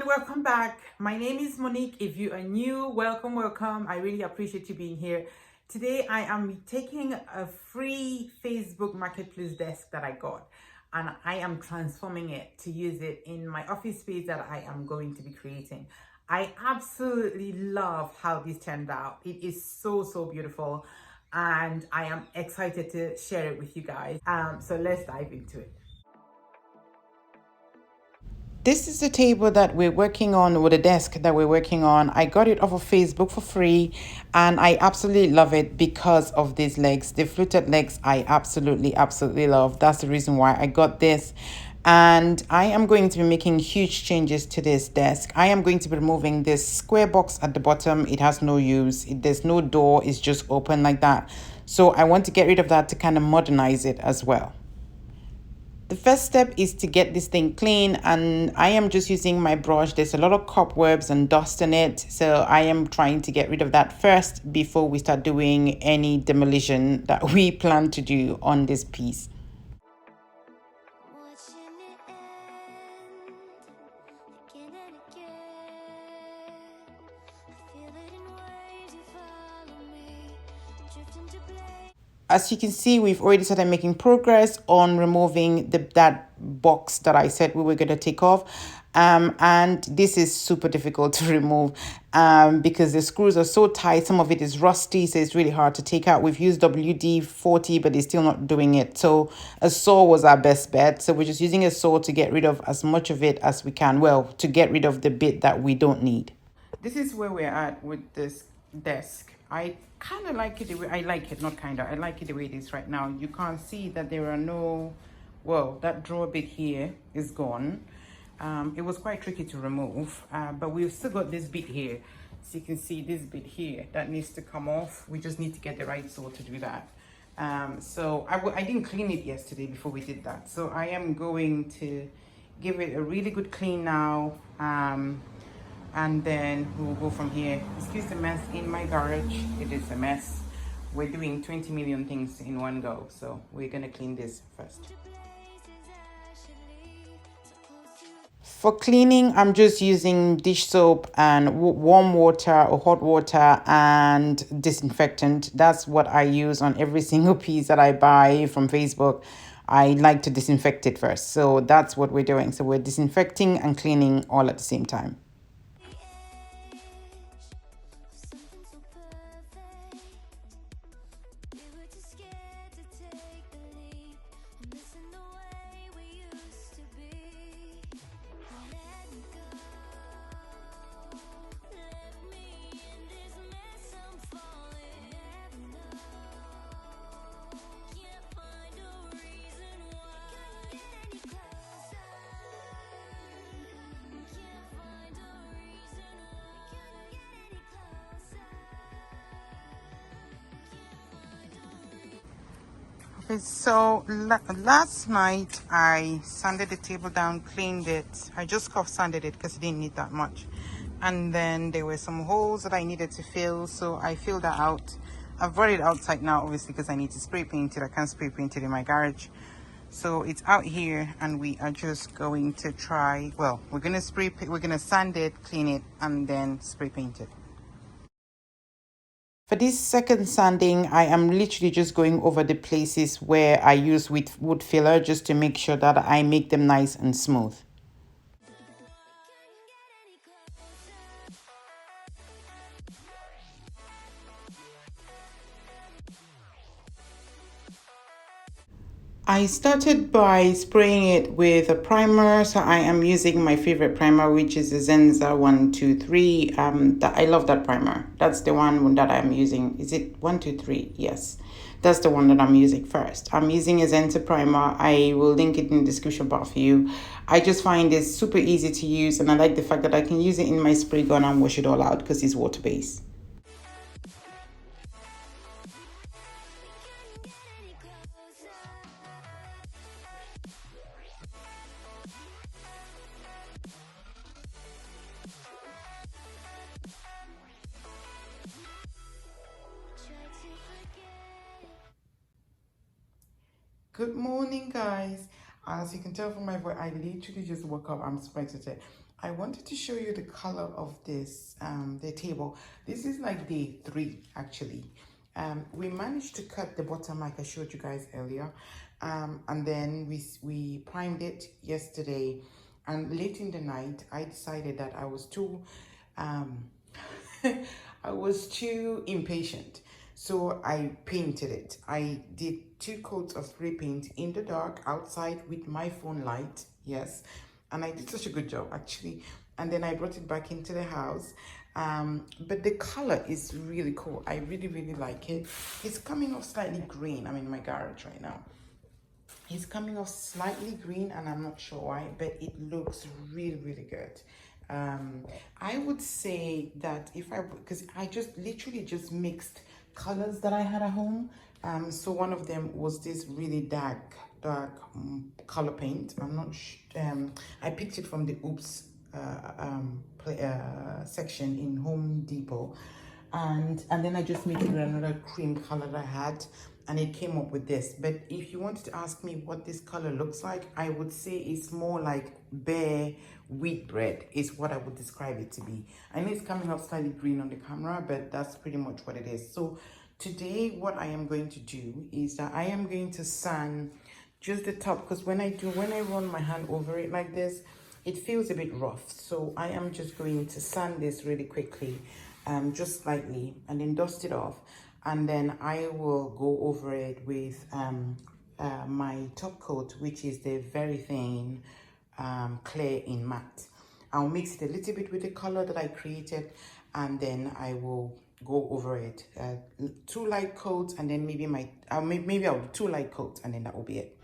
Welcome back. My name is Monique. If you are new, welcome. I really appreciate you being here. Today I am taking a free Facebook marketplace desk that I got and I am transforming it to use it in my office space that I am going to be creating. I absolutely love how this turned out. It is so beautiful and I am excited to share it with you guys. So let's dive into it. This is the table that we're working on, or the desk that we're working on. I got it off of Facebook for free and I absolutely love it because of these legs. The fluted legs I absolutely love. That's the reason why I got this. And I am going to be making huge changes to this desk. I am going to be removing this square box at the bottom. It has no use. There's no door. It's just open like that. So I want to get rid of that to kind of modernize it as well. The first step is to get this thing clean, and I am just using my brush. There's a lot of cobwebs and dust in it, so I am trying to get rid of that first before we start doing any demolition that we plan to do on this piece. As you can see, we've already started making progress on removing that box that I said we were going to take off. And this is super difficult to remove because the screws are so tight. Some of it is rusty, so it's really hard to take out. We've used WD-40, but it's still not doing it. So a saw was our best bet. So we're just using a saw to get rid of as much of it as we can. Well, to get rid of the bit that we don't need. This is where we're at with this desk. I kind of like it the way, I like it, not kind of, I like it the way it is right now. You can't see that there are no, well, that drawer bit here is gone. It was quite tricky to remove, but we've still got this bit here. So you can see this bit here that needs to come off. We just need to get the right saw to do that. So I didn't clean it yesterday before we did that. So I am going to give it a really good clean now. And then we'll go from here. Excuse the mess in my garage. It is a mess. We're doing 20 million things in one go, so we're gonna clean this first. For cleaning, I'm just using dish soap and warm water or hot water and disinfectant. That's what I use on every single piece that I buy from Facebook. I like to disinfect it first. So that's what we're doing. So we're disinfecting and cleaning all at the same time. So last night I sanded the table down, cleaned it. I just scuff sanded it because it didn't need that much. And then there were some holes that I needed to fill, so I filled that out. I've brought it outside now, obviously, because I need to spray paint it. I can't spray paint it in my garage. So it's out here and we are just going to try, well, we're going to sand it, clean it, and then spray paint it. For this second sanding, I am literally just going over the places where I use with wood filler just to make sure that I make them nice and smooth. I started by spraying it with a primer, so I am using my favorite primer, which is the Zenza 123. I love that primer. That's the one that I'm using. Is it 123? Yes, that's the one that I'm using first. I'm using a Zenza primer. I will link it in the description box for you. I just find it super easy to use, and I like the fact that I can use it in my spray gun and wash it all out because it's water-based. Good morning, guys. As you can tell from my voice, I literally just woke up. I'm super excited. I wanted to show you the color of this, the table. This is like day 3 actually. We managed to cut the bottom like I showed you guys earlier. And then we primed it yesterday. And late in the night, I decided that I was too, I was too impatient. So I painted it. I did 2 coats of spray paint in the dark outside with my phone light. Yes. And I did such a good job actually. And then I brought it back into the house. But the color is really cool. I really like it. It's coming off slightly green. I'm in my garage right now. It's coming off slightly green and I'm not sure why, but it looks really good. I would say that because I just literally just mixed colors that I had at home. So one of them was this really dark color paint. I'm not I picked it from the Oops section in Home Depot, and then I just mixed it with another cream color that I had, and it came up with this. But if you wanted to ask me what this color looks like, I would say it's more like bare wheat bread is what I would describe it to be. I know it's coming up slightly green on the camera, but that's pretty much what it is. So today what I am going to do is that I am going to sand just the top, because when I run my hand over it like this, it feels a bit rough. So I am just going to sand this really quickly, just slightly, and then dust it off. And then I will go over it with my top coat, which is the very thin clear in matte. I'll mix it a little bit with the color that I created, and then I will go over it. 2 light coats, and then maybe maybe I'll do 2 light coats, and then that will be it.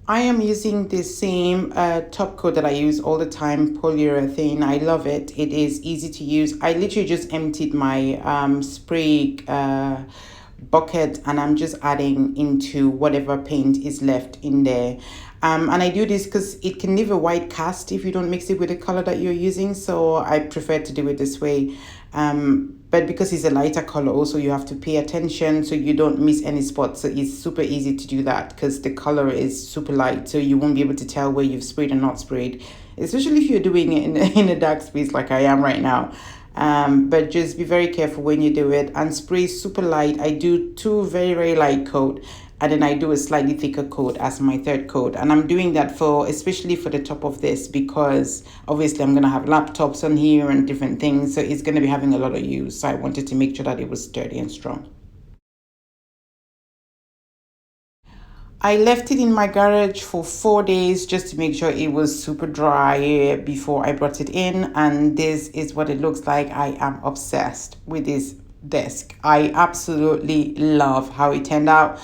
I am using the same top coat that I use all the time, polyurethane. I love it. It is easy to use. I literally just emptied my spray bucket, and I'm just adding into whatever paint is left in there. And I do this because it can leave a white cast if you don't mix it with the color that you're using. So I prefer to do it this way. But because it's a lighter color, also you have to pay attention so you don't miss any spots. So it's super easy to do that because the color is super light, so you won't be able to tell where you've sprayed and not sprayed, especially if you're doing it in a dark space like I am right now. But just be very careful when you do it, and spray super light. I do 2 very light coat, and then I do a slightly thicker coat as my 3rd coat. And I'm doing that especially for the top of this, because obviously I'm going to have laptops on here and different things. So it's going to be having a lot of use. So I wanted to make sure that it was sturdy and strong. I left it in my garage for 4 days just to make sure it was super dry before I brought it in. And this is what it looks like. I am obsessed with this desk. I absolutely love how it turned out.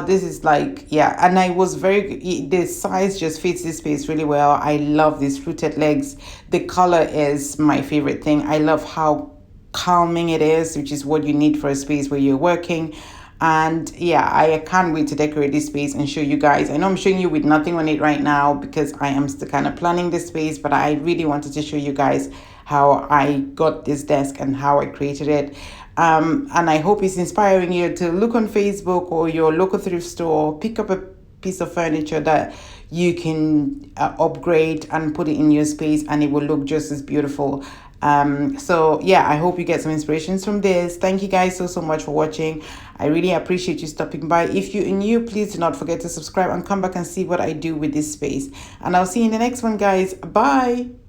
This is like, yeah, and the size just fits this space really well. I love these fluted legs. The color is my favorite thing. I love how calming it is, which is what you need for a space where you're working. And yeah, I can't wait to decorate this space and show you guys. I know I'm showing you with nothing on it right now because I am still kind of planning this space, but I really wanted to show you guys how I got this desk and how I created it. And I hope it's inspiring you to look on Facebook or your local thrift store, pick up a piece of furniture that you can upgrade and put it in your space, and it will look just as beautiful. So yeah, I hope you get some inspirations from this. Thank you guys so much for watching. I really appreciate you stopping by. If you're new, please do not forget to subscribe and come back and see what I do with this space. And I'll see you in the next one, guys. Bye.